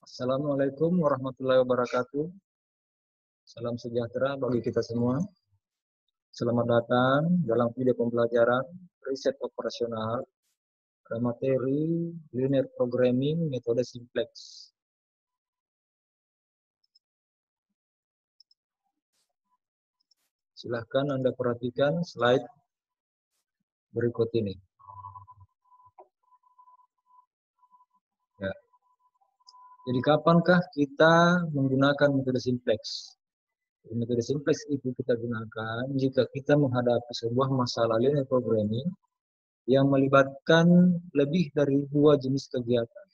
Assalamualaikum warahmatullahi wabarakatuh. Salam sejahtera bagi kita semua. Selamat datang dalam video pembelajaran riset operasional pada materi linear programming metode simplex. Silahkan Anda perhatikan slide berikut ini. Ya. Jadi kapankah kita menggunakan metode simplex? Metode simplex itu kita gunakan jika kita menghadapi sebuah masalah linear programming yang melibatkan lebih dari dua jenis kegiatan.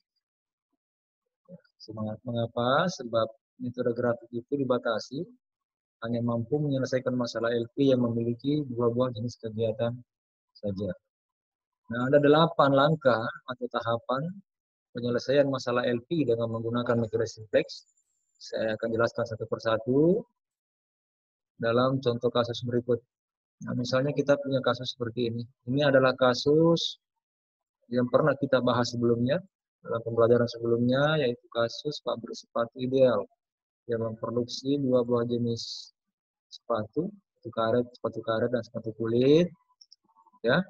Mengapa? Sebab metode grafik itu dibatasi hanya mampu menyelesaikan masalah LP yang memiliki dua buah jenis kegiatan saja. Nah, ada 8 langkah atau tahapan penyelesaian masalah LP dengan menggunakan metode simplex. Saya akan jelaskan satu persatu dalam contoh kasus berikut. Nah, misalnya kita punya kasus seperti ini. Ini adalah kasus yang pernah kita bahas sebelumnya, dalam pembelajaran sebelumnya, yaitu kasus pabrik sepatu ideal yang memproduksi dua buah jenis sepatu karet dan sepatu kulit, ya.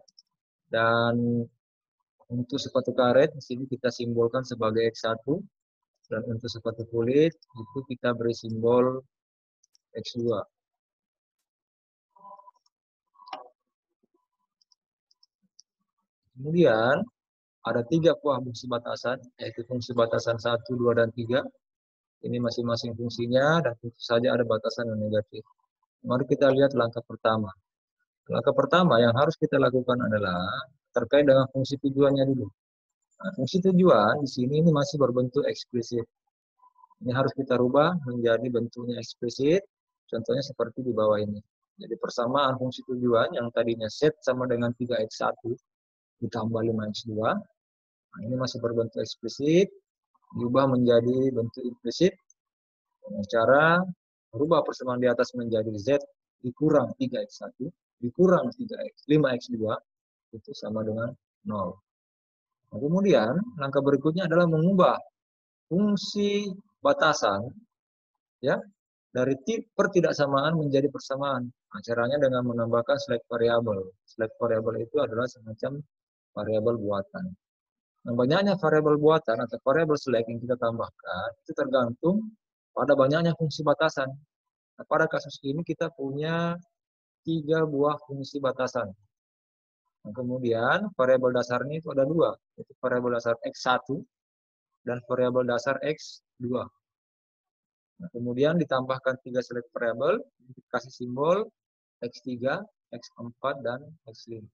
Dan untuk sepatu karet di sini kita simbolkan sebagai X1, dan untuk sepatu kulit itu kita beri simbol X2. Kemudian ada 3 buah fungsi batasan, yaitu fungsi batasan 1, 2, dan 3. Ini masing-masing fungsinya, dan tentu saja ada batasan yang negatif. Mari kita lihat langkah pertama. Langkah pertama yang harus kita lakukan adalah terkait dengan fungsi tujuannya dulu. Nah, fungsi tujuan di sini ini masih berbentuk eksplisit. Ini harus kita rubah menjadi bentuknya eksplisit. Contohnya seperti di bawah ini. Jadi persamaan fungsi tujuan yang tadinya set sama dengan 3x1 ditambah 5x2. Nah, ini masih berbentuk eksplisit. Diubah menjadi bentuk implisit dengan cara merubah persamaan di atas menjadi Z dikurang 3x1 dikurang 5x2 itu sama dengan 0. Nah, kemudian langkah berikutnya adalah mengubah fungsi batasan, ya, dari pertidaksamaan menjadi persamaan. Nah, caranya dengan menambahkan select variable. Select variable itu adalah semacam variabel buatan. Nah, banyaknya variabel buatan atau variabel select yang kita tambahkan itu tergantung pada banyaknya fungsi batasan. Nah, pada kasus ini kita punya 3 buah fungsi batasan. Nah, kemudian variabel dasarnya itu ada 2, yaitu variabel dasar X1 dan variabel dasar X2. Nah, kemudian ditambahkan 3 select variabel, dikasih simbol X3, X4, dan X5.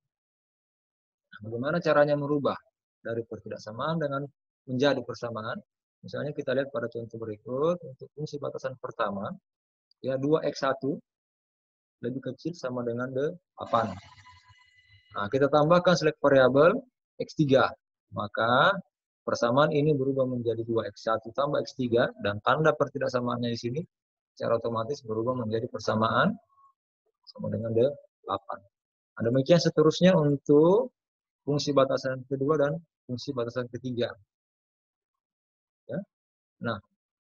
Nah, bagaimana caranya merubah dari pertidaksamaan dengan menjadi persamaan? Misalnya kita lihat pada contoh berikut, untuk fungsi batasan pertama, ya 2x1 lebih kecil sama dengan 8. Nah, kita tambahkan select variabel X3, maka persamaan ini berubah menjadi 2x1 tambah X3, dan tanda pertidaksamaannya di sini secara otomatis berubah menjadi persamaan sama dengan 8. Nah, demikian seterusnya untuk fungsi batasan kedua dan fungsi batasan ketiga. Ya. Nah,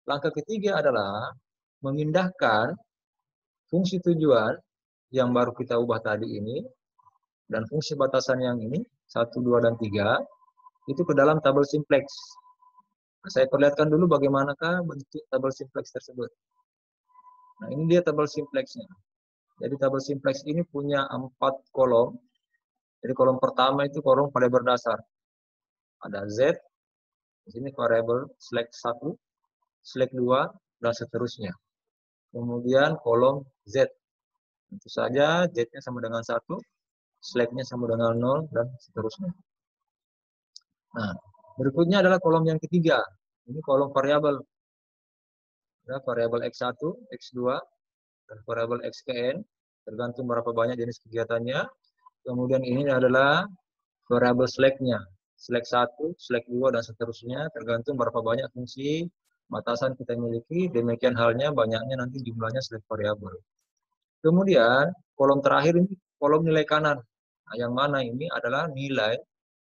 langkah ketiga adalah memindahkan fungsi tujuan yang baru kita ubah tadi ini dan fungsi batasan yang ini 1, 2, dan 3 itu ke dalam tabel simplex. Nah, saya perlihatkan dulu bagaimanakah bentuk tabel simplex tersebut. Nah, ini dia tabel simplexnya. Jadi tabel simplex ini punya 4 kolom. Jadi kolom pertama itu kolom variabel dasar. Ada Z, di sini variabel select 1, select 2, dan seterusnya. Kemudian kolom Z. Tentu saja Z-nya sama dengan 1, select-nya sama dengan 0, dan seterusnya. Nah, berikutnya adalah kolom yang ketiga. Ini kolom variabel. Ya, variabel X1, X2, dan variabel XKN. Tergantung berapa banyak jenis kegiatannya. Kemudian ini adalah variabel select-nya. Select 1, select 2, dan seterusnya. Tergantung berapa banyak fungsi batasan kita miliki. Demikian halnya banyaknya nanti jumlahnya select variabel. Kemudian kolom terakhir ini kolom nilai kanan. Nah, yang mana ini adalah nilai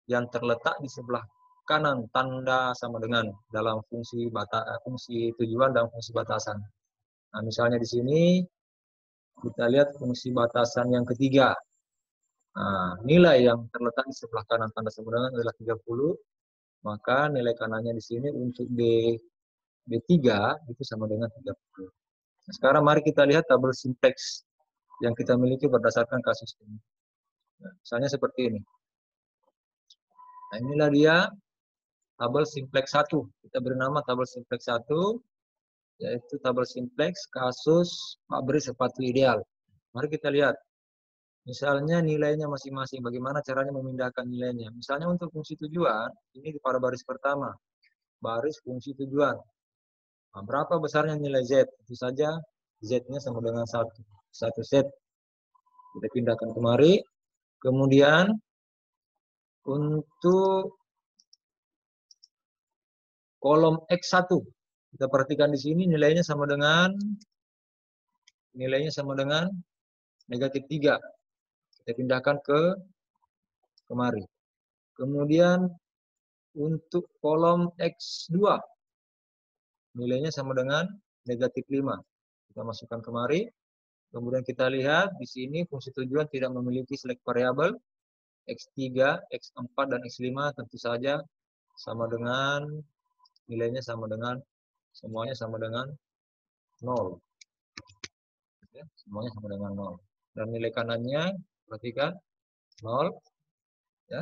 yang terletak di sebelah kanan tanda sama dengan dalam fungsi tujuan dan fungsi batasan. Nah, misalnya di sini kita lihat fungsi batasan yang ketiga. Nah, nilai yang terletak di sebelah kanan tanda sama dengan adalah 30, maka nilai kanannya di sini untuk B3 itu sama dengan 30. Nah, sekarang mari kita lihat tabel simplex yang kita miliki berdasarkan kasus ini. Nah, misalnya seperti ini. Nah, inilah dia tabel simplex 1. Kita beri nama tabel simplex 1, yaitu tabel simplex kasus pabrik sepatu ideal. Mari kita lihat. Misalnya nilainya masing-masing, bagaimana caranya memindahkan nilainya. Misalnya untuk fungsi tujuan, ini pada baris pertama. Baris fungsi tujuan. Nah, berapa besarnya nilai Z? Itu saja Z-nya sama dengan 1. 1 Z. Kita pindahkan kemari. Kemudian untuk kolom X1. Kita perhatikan di sini nilainya sama dengan negatif 3. Kita pindahkan kemari. Kemudian untuk kolom X2 nilainya sama dengan negatif 5. Kita masukkan kemari. Kemudian kita lihat di sini fungsi tujuan tidak memiliki select variabel. X3, X4, dan X5 tentu saja sama dengan nilainya semuanya sama dengan 0. Ya, semuanya sama dengan 0. Dan nilai kanannya perhatikan 0. Ya.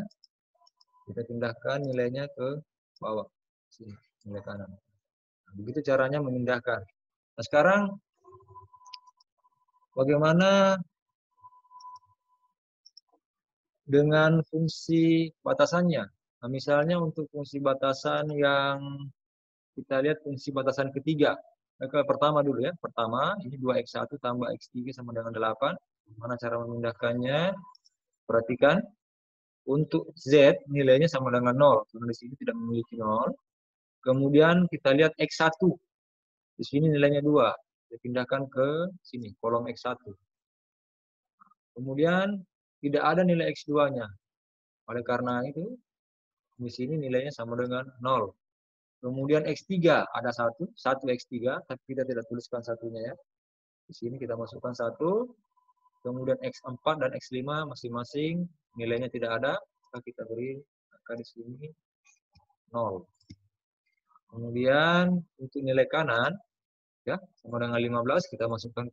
Kita pindahkan nilainya ke bawah. Sini, nilai kanan. Nah, begitu caranya memindahkan. Nah, sekarang bagaimana dengan fungsi batasannya? Nah, misalnya untuk fungsi batasan yang kita lihat fungsi batasan ketiga. Ke pertama dulu ya. Pertama, ini 2x1 tambah x3 sama dengan 8. Mana cara memindahkannya? Perhatikan. Untuk Z nilainya sama dengan 0. Karena di sini tidak memiliki 0. Kemudian kita lihat X1. Di sini nilainya 2. Kita pindahkan ke sini, kolom X1. Kemudian tidak ada nilai X2-nya. Oleh karena itu, di sini nilainya sama dengan 0. Kemudian X3 ada 1 X3, tapi kita tidak tuliskan satunya ya. Di sini kita masukkan 1. Kemudian X4 dan X5 masing-masing nilainya tidak ada, maka kita beri angka di sini 0. Kemudian untuk nilai kanan ya sama dengan 15 kita masukkan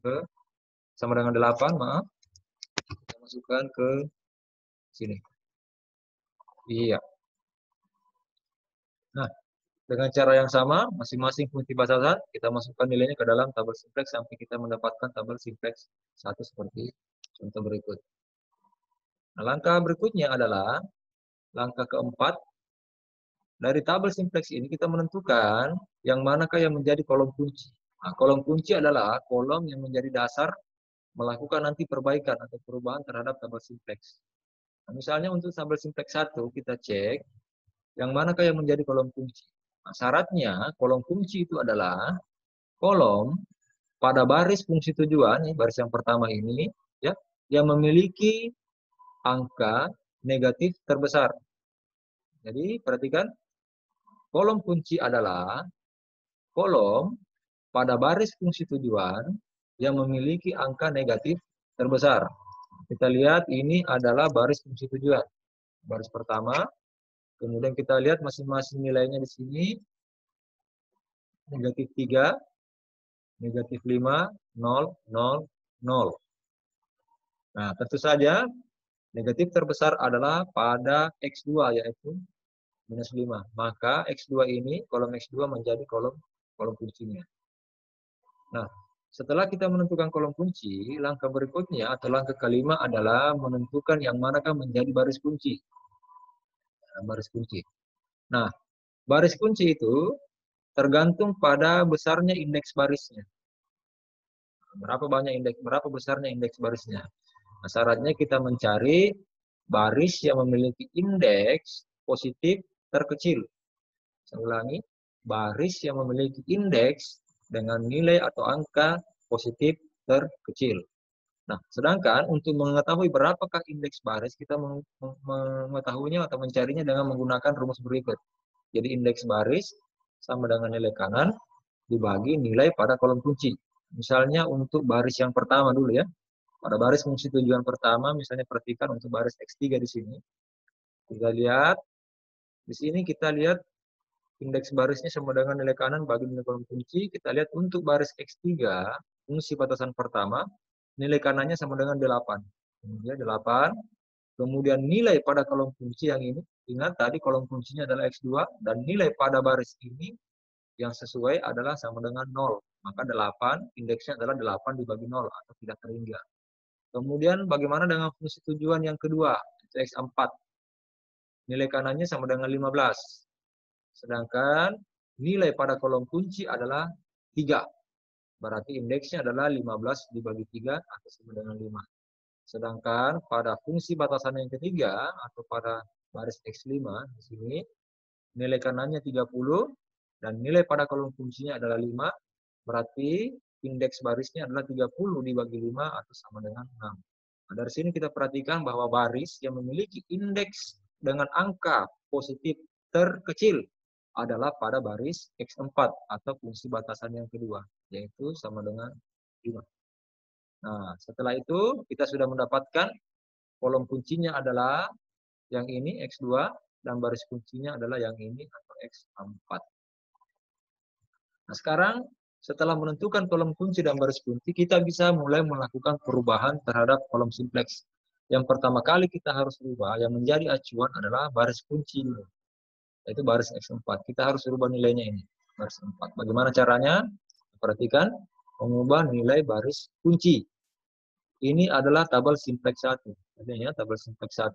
sama dengan 8, maaf. Kita masukkan ke sini. Iya. Nah, dengan cara yang sama, masing-masing fungsi batasan kita masukkan nilainya ke dalam tabel simplex sampai kita mendapatkan tabel simplex 1 seperti contoh berikut. Nah, langkah berikutnya adalah langkah keempat. Dari tabel simplex ini kita menentukan yang manakah yang menjadi kolom kunci. Nah, kolom kunci adalah kolom yang menjadi dasar melakukan nanti perbaikan atau perubahan terhadap tabel simplex. Nah, misalnya untuk tabel simplex 1 kita cek yang manakah yang menjadi kolom kunci. Nah, syaratnya kolom kunci itu adalah kolom pada baris fungsi tujuan, baris yang pertama ini, ya, yang memiliki angka negatif terbesar. Jadi perhatikan, kolom kunci adalah kolom pada baris fungsi tujuan yang memiliki angka negatif terbesar. Kita lihat ini adalah baris fungsi tujuan. Baris pertama, kemudian kita lihat masing-masing nilainya di sini. Negatif 3, negatif 5, 0, 0, 0. Nah, tentu saja negatif terbesar adalah pada X2 yaitu minus 5. Maka X2 ini, kolom X2 menjadi kolom kuncinya. Nah, setelah kita menentukan kolom kunci, langkah berikutnya atau langkah kelima adalah menentukan yang manakah menjadi baris kunci. Nah, baris kunci. Nah, baris kunci itu tergantung pada besarnya indeks barisnya. Berapa besarnya indeks barisnya. Nah, syaratnya kita mencari baris yang memiliki indeks positif terkecil. Saya ulangi, baris yang memiliki indeks dengan nilai atau angka positif terkecil. Nah, sedangkan untuk mengetahui berapakah indeks baris, kita mengetahuinya atau mencarinya dengan menggunakan rumus berikut. Jadi indeks baris sama dengan nilai kanan dibagi nilai pada kolom kunci. Misalnya untuk baris yang pertama dulu ya. Pada baris fungsi tujuan pertama, misalnya perhatikan untuk baris X3 di sini. Kita lihat, di sini kita lihat indeks barisnya sama dengan nilai kanan bagi nilai kolom kunci. Kita lihat untuk baris X3, fungsi batasan pertama, nilai kanannya sama dengan 8. Ya, 8. Kemudian nilai pada kolom kunci yang ini, ingat tadi kolom kuncinya adalah X2, dan nilai pada baris ini yang sesuai adalah sama dengan 0. Maka 8, indeksnya adalah 8 dibagi 0, atau tidak terhingga. Kemudian bagaimana dengan fungsi tujuan yang kedua, itu X4. Nilai kanannya sama dengan 15. Sedangkan nilai pada kolom kunci adalah 3. Berarti indeksnya adalah 15 dibagi 3 atau sama dengan 5. Sedangkan pada fungsi batasan yang ketiga atau pada baris X5 di sini nilai kanannya 30 dan nilai pada kolom kuncinya adalah 5. Berarti indeks barisnya adalah 30 dibagi 5 atau sama dengan 6. Nah, dari sini kita perhatikan bahwa baris yang memiliki indeks dengan angka positif terkecil adalah pada baris X4 atau fungsi batasan yang kedua, yaitu sama dengan 5. Nah, setelah itu kita sudah mendapatkan kolom kuncinya adalah yang ini X2 dan baris kuncinya adalah yang ini atau X4. Nah, sekarang setelah menentukan kolom kunci dan baris kunci, kita bisa mulai melakukan perubahan terhadap kolom simplex. Yang pertama kali kita harus rubah, yang menjadi acuan adalah baris kunci, yaitu baris X4. Kita harus rubah nilainya ini, baris 4. Bagaimana caranya? Perhatikan, mengubah nilai baris kunci. Ini adalah tabel simplex 1. Artinya tabel simplex 1,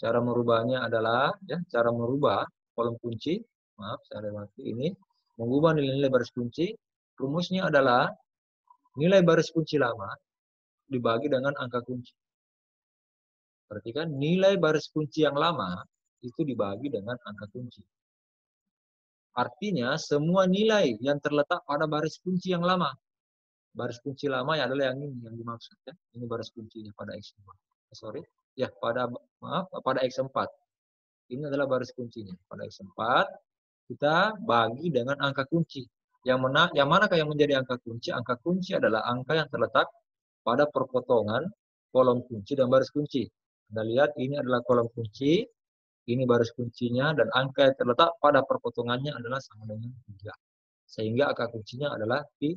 cara merubahnya adalah, ya, cara merubah kolom kunci, maaf saya lewati ini, mengubah nilai-nilai baris kunci, rumusnya adalah nilai baris kunci lama dibagi dengan angka kunci. Perhatikan, nilai baris kunci yang lama itu dibagi dengan angka kunci. Artinya, semua nilai yang terletak pada baris kunci yang lama. Baris kunci lama ya adalah yang ini yang dimaksud ya. Ini baris kuncinya pada X2. Sorry. Ya, pada X4. Ini adalah baris kuncinya. Pada X4 kita bagi dengan angka kunci. Yang manakah yang menjadi angka kunci? Angka kunci adalah angka yang terletak pada perpotongan kolom kunci dan baris kunci. Anda lihat ini adalah kolom kunci, ini baris kuncinya, dan angka yang terletak pada perpotongannya adalah sama dengan 3. Sehingga angka kuncinya adalah 3.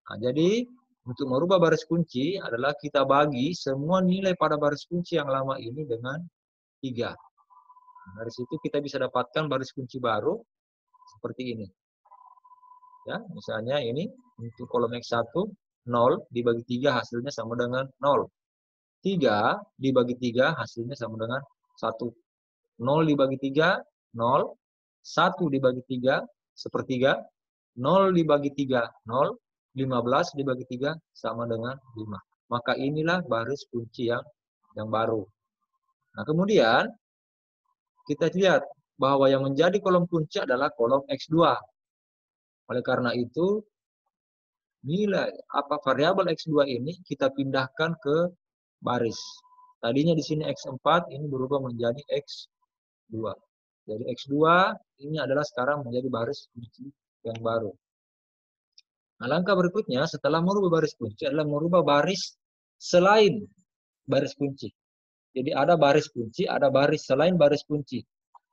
Nah, jadi untuk merubah baris kunci adalah kita bagi semua nilai pada baris kunci yang lama ini dengan 3. Nah, dari situ kita bisa dapatkan baris kunci baru seperti ini. Ya, misalnya ini untuk kolom X1, 0 dibagi 3 hasilnya sama dengan 0. 3 dibagi 3 hasilnya sama dengan 1. 0 dibagi 3, 0. 1 dibagi 3, sepertiga. 0 dibagi 3, 0. 15 dibagi 3 sama dengan 5. Maka inilah baris kunci yang baru. Nah, kemudian kita lihat bahwa yang menjadi kolom kunci adalah kolom X2. Oleh karena itu, nilai variabel X2 ini kita pindahkan ke baris. Tadinya di sini X4, ini berubah menjadi X2. Jadi X2 ini adalah sekarang menjadi baris kunci yang baru. Nah, langkah berikutnya setelah merubah baris kunci adalah merubah baris selain baris kunci. Jadi ada baris kunci, ada baris selain baris kunci.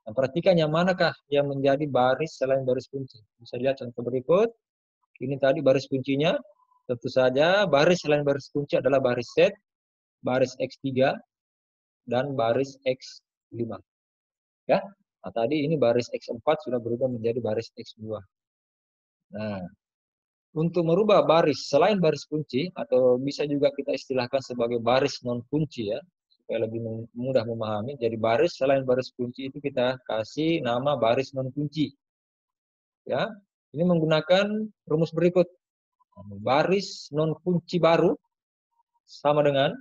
Nah, perhatikan yang manakah yang menjadi baris selain baris kunci. Bisa lihat contoh berikut. Ini tadi baris kuncinya. Tentu saja baris selain baris kunci adalah baris set, baris X3, dan baris X5. Ya. Nah, tadi ini baris X4 sudah berubah menjadi baris X2. Nah, untuk merubah baris selain baris kunci, atau bisa juga kita istilahkan sebagai baris non kunci ya, supaya lebih mudah memahami. Jadi baris selain baris kunci itu kita kasih nama baris non kunci. Ya, ini menggunakan rumus berikut. Baris non kunci baru sama dengan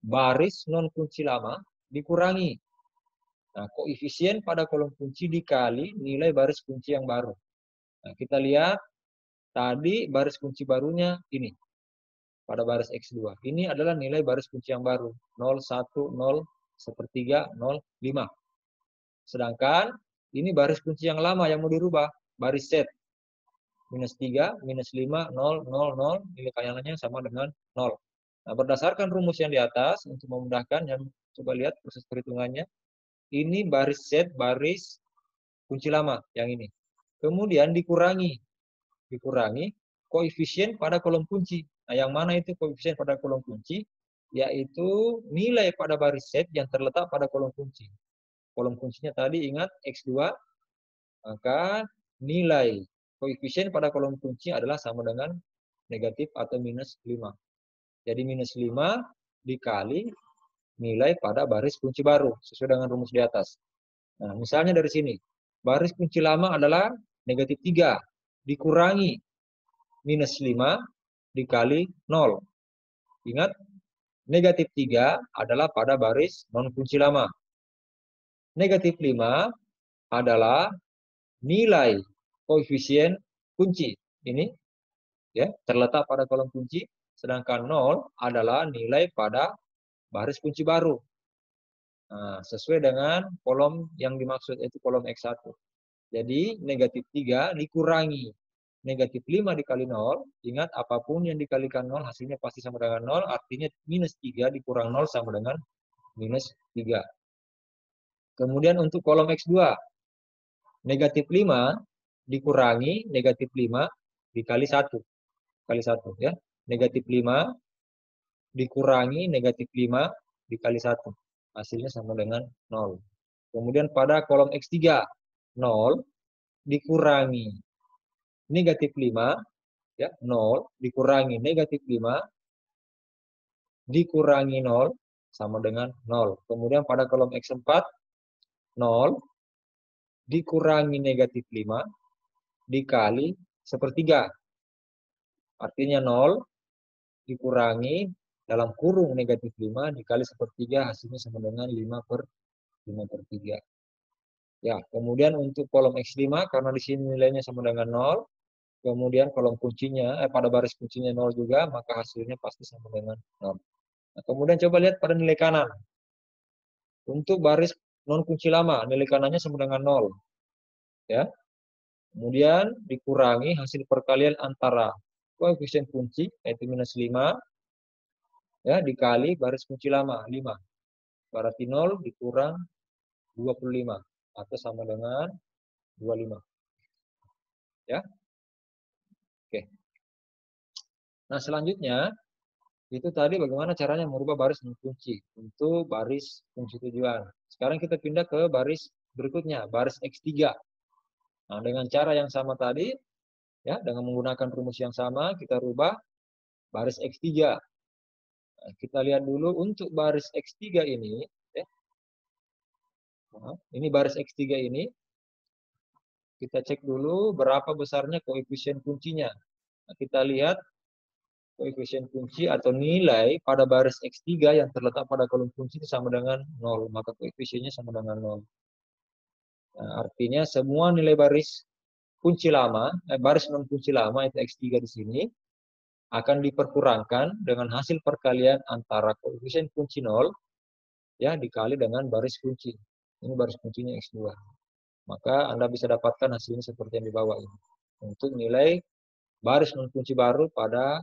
baris non kunci lama dikurangi. Nah, koefisien pada kolom kunci dikali nilai baris kunci yang baru. Nah, kita lihat tadi baris kunci barunya ini. Pada baris X2. Ini adalah nilai baris kunci yang baru. 0, 1, 0, sepertiga, 0, 5. Sedangkan Ini baris kunci yang lama yang mau dirubah. Baris set. -3, -5, 0, 0, 0. Nilai kayangannya sama dengan 0. Nah, berdasarkan rumus yang di atas, untuk memudahkan, yang coba lihat proses perhitungannya. Ini baris set, baris kunci lama, yang ini. Kemudian dikurangi koefisien pada kolom kunci. Nah, yang mana itu koefisien pada kolom kunci? Yaitu nilai pada baris set yang terletak pada kolom kunci. Kolom kuncinya tadi ingat X2, maka nilai koefisien pada kolom kunci adalah sama dengan negatif atau -5. Jadi -5 dikali nilai pada baris kunci baru, sesuai dengan rumus di atas. Nah, misalnya dari sini, baris kunci lama adalah -3, dikurangi -5 dikali 0. Ingat, -3 adalah pada baris non kunci lama. -5 adalah nilai koefisien kunci. Ini ya terletak pada kolom kunci, sedangkan 0 adalah nilai pada baris kunci baru. Nah, sesuai dengan kolom yang dimaksud, yaitu kolom X1. Jadi -3 dikurangi -5 dikali 0. Ingat, apapun yang dikalikan 0 hasilnya pasti sama dengan 0. Artinya -3 dikurang 0 sama dengan -3. Kemudian untuk kolom X2, -5 dikurangi -5 dikali 1. Kali 1 ya. -5 dikurangi -5 dikali 1. Hasilnya sama dengan 0. Kemudian pada kolom X3, 0 dikurangi -5 ya, 0 dikurangi -5 dikurangi 0 sama dengan 0. Kemudian pada kolom X4, 0 dikurangi -5 dikali 1/3. Artinya 0 dikurangi dalam kurung -5 dikali 1/3, hasilnya sama dengan 5/3. Ya, kemudian untuk kolom X5, karena di sini nilainya sama dengan 0, kemudian kolom kuncinya, pada baris kuncinya 0 juga, maka hasilnya pasti sama dengan 0. Nah, kemudian coba lihat pada nilai kanan. Untuk baris non kunci lama, nilai kanannya sama dengan 0. Ya. Kemudian dikurangi hasil perkalian antara koefisien kunci, yaitu -5, ya, dikali baris kunci lama, 5. Berarti 0 dikurang 25, atau sama dengan 25. Ya. Oke. Nah, selanjutnya, itu tadi bagaimana caranya merubah baris non kunci untuk baris kunci tujuan. Sekarang kita pindah ke baris berikutnya, baris X3. Nah, dengan cara yang sama tadi, ya, dengan menggunakan rumus yang sama, kita rubah baris X3. Nah, kita lihat dulu untuk baris X3 ini, ya. Nah, ini baris X3 ini, kita cek dulu berapa besarnya koefisien kuncinya. Nah, kita lihat koefisien kunci atau nilai pada baris X3 yang terletak pada kolom kunci itu sama dengan 0. Maka koefisiennya sama dengan 0. Nah, artinya semua nilai baris kunci lama, baris non kunci lama itu X3 di sini, akan diperkurangkan dengan hasil perkalian antara koefisien kunci 0 ya dikali dengan baris kunci. Ini baris kuncinya X2. Maka Anda bisa dapatkan hasilnya seperti yang di bawah ini. Untuk nilai baris non kunci baru pada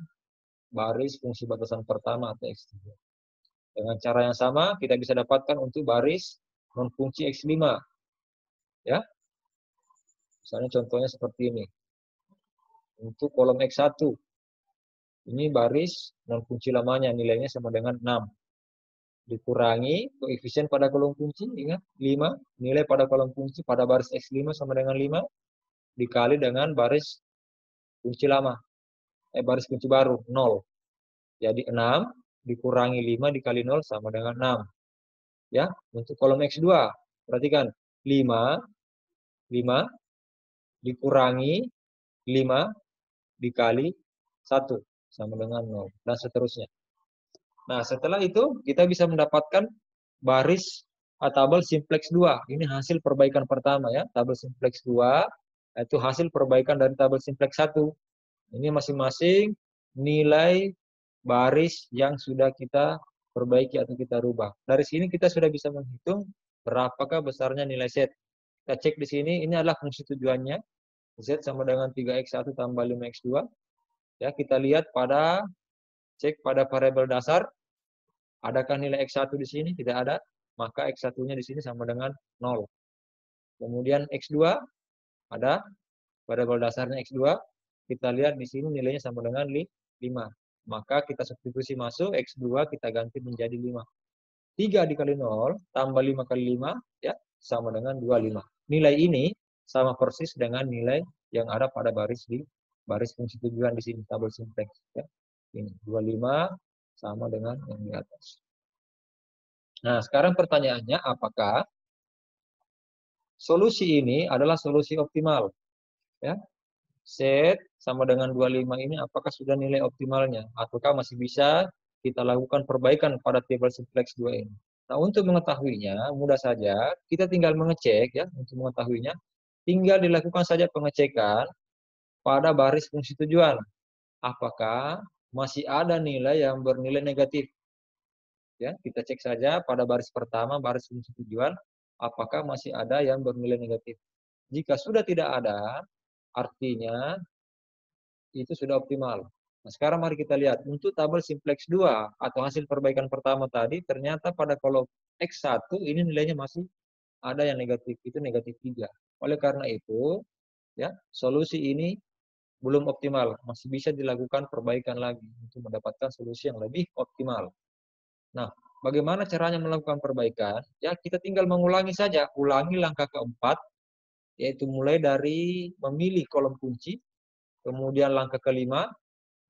baris fungsi batasan pertama atau X3. Dengan cara yang sama kita bisa dapatkan untuk baris non kunci X5. Ya. Misalnya contohnya seperti ini. Untuk kolom X1. Ini baris non kunci lamanya, nilainya sama dengan 6. Dikurangi koefisien pada kolom kunci, ingat 5. Nilai pada kolom kunci pada baris X5 sama dengan 5. Dikali dengan baris kunci lama. Baris kunci baru, 0. Jadi 6 dikurangi 5 dikali 0 sama dengan 6. Ya, untuk kolom X2, perhatikan 5 dikurangi 5 dikali 1 sama dengan 0 dan seterusnya. Nah, setelah itu kita bisa mendapatkan baris tabel simplex 2. Ini hasil perbaikan pertama ya, tabel simplex 2 itu hasil perbaikan dari tabel simplex 1. Ini masing-masing nilai baris yang sudah kita perbaiki atau kita rubah. Dari sini kita sudah bisa menghitung berapakah besarnya nilai set. Kita cek di sini, ini adalah fungsi tujuannya. Z sama dengan 3x1 tambah 5x2. Ya, kita lihat cek pada variabel dasar. Adakah nilai x1 di sini? Tidak ada. Maka x1-nya di sini sama dengan 0. Kemudian x2 ada variabel dasarnya x2. Kita lihat di sini nilainya sama dengan 5. Maka kita substitusi masuk x2 kita ganti menjadi 5. 3 dikali 0 tambah 5 kali 5 ya sama dengan 25. Nilai ini sama persis dengan nilai yang ada pada baris fungsi tujuan di sini tabel simplex ya. Ini 25 sama dengan yang di atas. Nah, sekarang pertanyaannya apakah solusi ini adalah solusi optimal ya? Z sama dengan 25 ini apakah sudah nilai optimalnya ataukah masih bisa kita lakukan perbaikan pada tabel simplex 2 ini. Nah, untuk mengetahuinya mudah saja kita tinggal mengecek ya, untuk mengetahuinya tinggal dilakukan saja pengecekan pada baris fungsi tujuan. Apakah masih ada nilai yang bernilai negatif? Ya, kita cek saja pada baris pertama baris fungsi tujuan apakah masih ada yang bernilai negatif. Jika sudah tidak ada, artinya itu sudah optimal. Nah, sekarang mari kita lihat untuk tabel simplex 2 atau hasil perbaikan pertama tadi ternyata pada kolom X1 ini nilainya masih ada yang negatif, itu negatif 3. Oleh karena itu, ya, solusi ini belum optimal, masih bisa dilakukan perbaikan lagi untuk mendapatkan solusi yang lebih optimal. Nah, bagaimana caranya melakukan perbaikan? Ya, kita tinggal mengulangi saja, ulangi langkah keempat, yaitu mulai dari memilih kolom kunci, kemudian langkah kelima,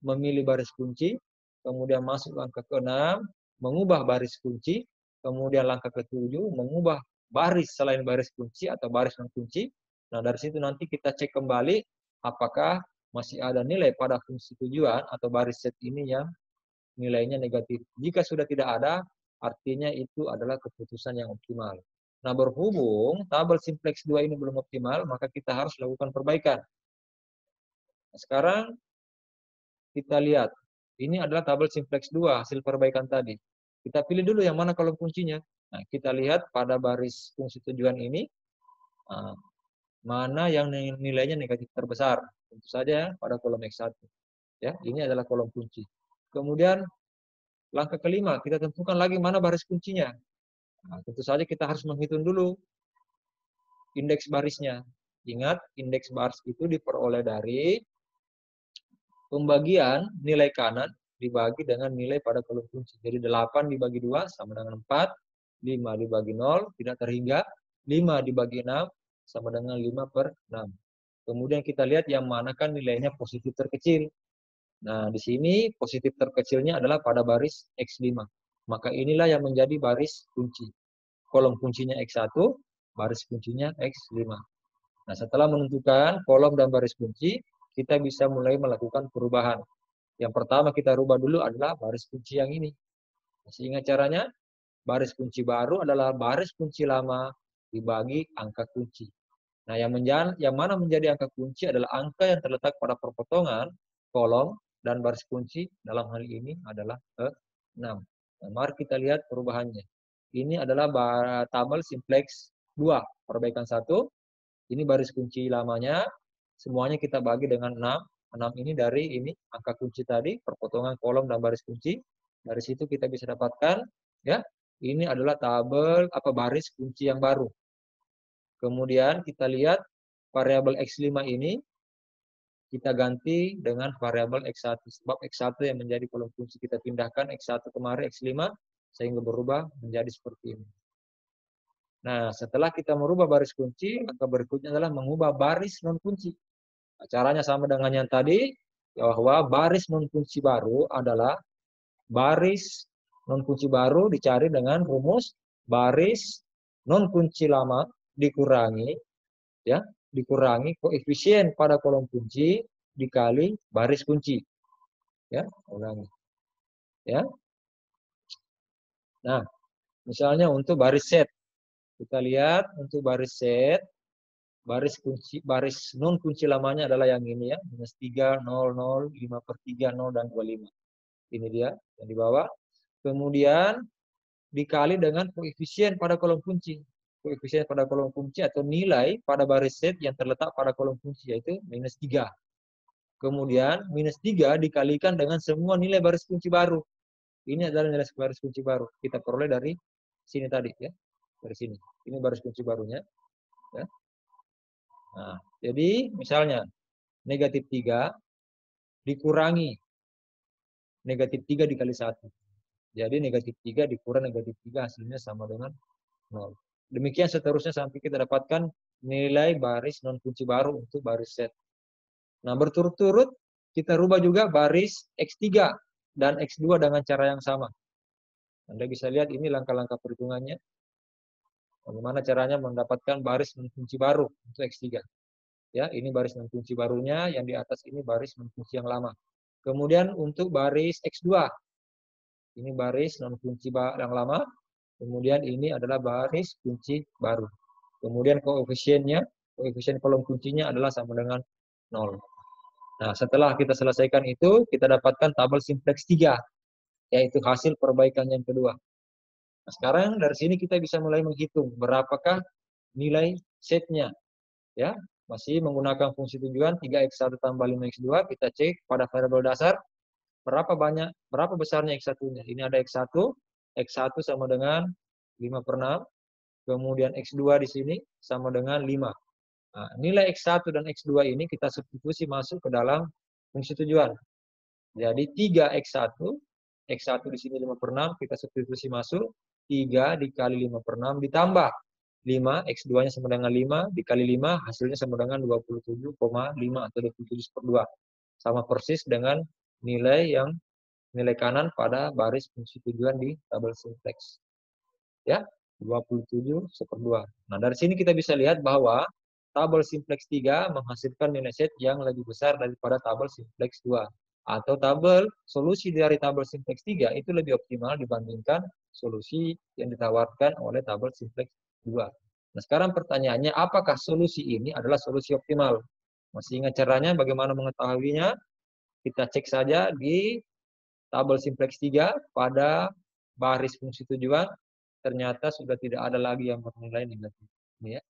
memilih baris kunci, kemudian masuk langkah ke-6, mengubah baris kunci, kemudian langkah ke-7, mengubah baris selain baris kunci atau baris non kunci. Nah, dari situ nanti kita cek kembali apakah masih ada nilai pada fungsi tujuan atau baris set ini yang nilainya negatif. Jika sudah tidak ada, artinya itu adalah keputusan yang optimal. Nah, berhubung tabel simplex 2 ini belum optimal, maka kita harus lakukan perbaikan. Nah, sekarang kita lihat, ini adalah tabel simplex 2, hasil perbaikan tadi. Kita pilih dulu yang mana kolom kuncinya. Nah, kita lihat pada baris fungsi tujuan ini, mana yang nilainya negatif terbesar. Tentu saja pada kolom X1. Ya, ini adalah kolom kunci. Kemudian, langkah kelima, kita tentukan lagi mana baris kuncinya. Nah, tentu saja kita harus menghitung dulu indeks barisnya. Ingat, indeks baris itu diperoleh dari pembagian nilai kanan dibagi dengan nilai pada kolom kunci. Jadi 8 dibagi 2 sama dengan 4, 5 dibagi 0 tidak terhingga, 5 dibagi 6 sama dengan 5 per 6. Kemudian kita lihat yang mana kan nilainya positif terkecil. Nah, di sini positif terkecilnya adalah pada baris X5. Maka inilah yang menjadi baris kunci. Kolom kuncinya X1, baris kuncinya X5. Nah, setelah menentukan kolom dan baris kunci, kita bisa mulai melakukan perubahan. Yang pertama kita rubah dulu adalah baris kunci yang ini. Masih ingat caranya? Baris kunci baru adalah baris kunci lama dibagi angka kunci. Nah, yang mana menjadi angka kunci adalah angka yang terletak pada perpotongan kolom dan baris kunci dalam hal ini adalah 6. Nah, mari kita lihat perubahannya. Ini adalah tabel simplex 2, perbaikan 1. Ini baris kunci lamanya, semuanya kita bagi dengan 6. 6 ini dari ini angka kunci tadi, perpotongan kolom dan baris kunci. Dari situ kita bisa dapatkan ya, ini adalah tabel baris kunci yang baru. Kemudian kita lihat variabel X5 ini kita ganti dengan variabel X1 sebab X1 yang menjadi kolom kunci kita pindahkan X1 kemarin X5 sehingga berubah menjadi seperti ini. Nah, setelah kita merubah baris kunci, maka berikutnya adalah mengubah baris non kunci. Nah, caranya sama dengan yang tadi, bahwa baris non kunci baru adalah baris non kunci baru dicari dengan rumus baris non kunci lama dikurangi koefisien pada kolom kunci dikali baris kunci. Ya, ulangi. Ya. Nah, misalnya untuk baris set. Kita lihat untuk baris set, baris non kunci lamanya adalah yang ini ya, -3, 0, 0, 5/3, 0, dan 25. Ini dia yang di bawah. Kemudian dikali dengan koefisien pada kolom kunci. koefisien pada kolom kunci atau nilai pada baris set yang terletak pada kolom kunci, yaitu minus 3. Kemudian minus 3 dikalikan dengan semua nilai baris kunci baru. Ini adalah nilai baris kunci baru. Kita peroleh dari sini tadi, ya. Dari sini. Ini baris kunci barunya. Ya. Nah, jadi misalnya negatif 3 dikurangi negatif 3 dikali 1. Jadi negatif 3 dikurang negatif 3 hasilnya sama dengan 0. Demikian seterusnya sampai kita dapatkan nilai baris non kunci baru untuk baris set. Nah, berturut-turut kita rubah juga baris X3 dan X2 dengan cara yang sama. Anda bisa lihat ini langkah-langkah perhitungannya. Bagaimana caranya mendapatkan baris non kunci baru untuk X3. Ya, ini baris non kunci barunya, yang di atas ini baris non kunci yang lama. Kemudian untuk baris X2, ini baris non kunci yang lama, kemudian ini adalah baris kunci baru. Kemudian koefisiennya, koefisien kolom kuncinya adalah sama dengan 0. Nah, setelah kita selesaikan itu, kita dapatkan tabel simplex 3, yaitu hasil perbaikan yang kedua. Nah, sekarang dari sini kita bisa mulai menghitung berapakah nilai setnya. Ya, masih menggunakan fungsi tujuan 3x1 tambah 5x2, kita cek pada variabel dasar berapa besarnya x1-nya. Ini ada x1 sama dengan 5/6, kemudian x2 di sini sama dengan 5. Nah, nilai x1 dan x2 ini kita substitusi masuk ke dalam fungsi tujuan. Jadi 3x1, x1 di sini 5/6, kita substitusi masuk, 3 dikali 5/6 ditambah 5, x2-nya sama dengan 5, dikali 5, hasilnya sama dengan 27,5 atau 27/2. Sama persis dengan nilai kanan pada baris fungsi tujuan di tabel simplex. Ya, 27/2. Nah, dari sini kita bisa lihat bahwa tabel simplex 3 menghasilkan nilai set yang lebih besar daripada tabel simplex 2. Atau solusi dari tabel simplex 3 itu lebih optimal dibandingkan solusi yang ditawarkan oleh tabel simplex 2. Nah, sekarang pertanyaannya, apakah solusi ini adalah solusi optimal? Masih ingat caranya bagaimana mengetahuinya? Kita cek saja di tabel simplex 3 pada baris fungsi tujuan, ternyata sudah tidak ada lagi yang bernilai negatif. Ini ya.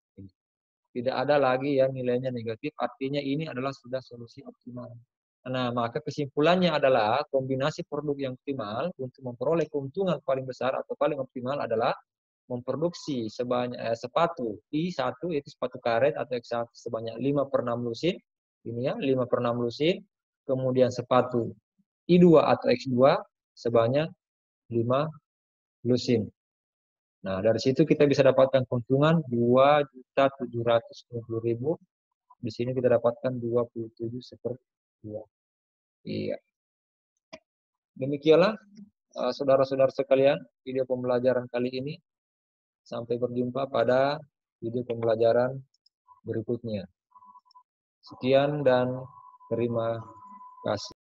Tidak ada lagi yang nilainya negatif, artinya ini adalah sudah solusi optimal. Nah, maka kesimpulannya adalah kombinasi produk yang optimal untuk memperoleh keuntungan paling besar atau paling optimal adalah memproduksi sepatu I1, yaitu sepatu karet atau X1 sebanyak 5/6 lusin. Ini ya, 5/6 lusin. Kemudian sepatu I2 atau X2 sebanyak 5 lusin. Nah, dari situ kita bisa dapatkan keuntungan 2.750.000. Di sini kita dapatkan 27/2. Iya. Demikianlah saudara-saudara sekalian video pembelajaran kali ini. Sampai berjumpa pada video pembelajaran berikutnya. Sekian dan terima kasih.